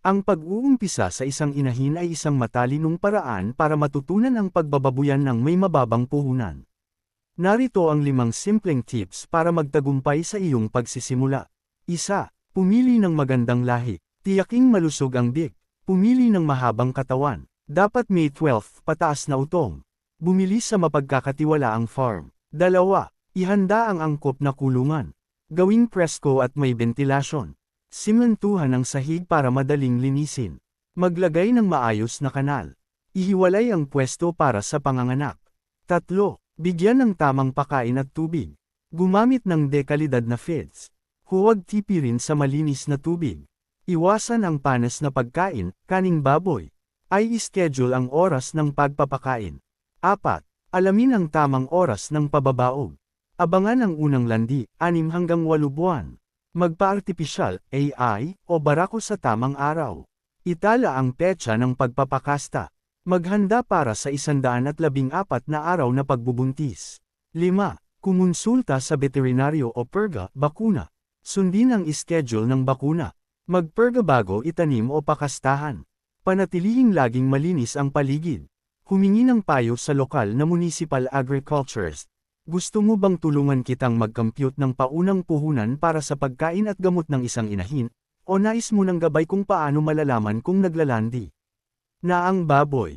Ang pag-uumpisa sa isang inahin ay isang matalinong paraan para matutunan ang pagbababuyan ng may mababang puhunan. Narito ang 5 simpleng tips para magtagumpay sa iyong pagsisimula. 1. Pumili ng magandang lahi. Tiyaking malusog ang dik. Pumili ng mahabang katawan. Dapat may 12 pataas na utong. Bumili sa mapagkakatiwalaang farm. 2. Ihanda ang angkop na kulungan. Gawing presko at may ventilasyon. Simentuhan ang sahig para madaling linisin. Maglagay ng maayos na kanal. Ihiwalay ang pwesto para sa panganganak. 3. Bigyan ng tamang pakain at tubig. Gumamit ng dekalidad na feeds. Huwag tipirin sa malinis na tubig. Iwasan ang panas na pagkain, kaning baboy. Ay ischedule ang oras ng pagpapakain. 4. Alamin ang tamang oras ng pababaog. Abangan ang unang landi, 6 hanggang 8 buwan. Magpa-artipisyal, AI, o barako sa tamang araw. Itala ang petsa ng pagpapakasta. Maghanda para sa 114 na araw na pagbubuntis. 5. Kumonsulta sa veterinaryo o perga, bakuna. Sundin ang ischedule ng bakuna. Magperga bago itanim o pakastahan. Panatilihing laging malinis ang paligid. Humingi ng payo sa lokal na municipal agriculturist. Gusto mo bang tulungan kitang mag-compute ng paunang puhunan para sa pagkain at gamot ng isang inahin? O nais mo ng gabay kung paano malalaman kung naglalandi na ang baboy?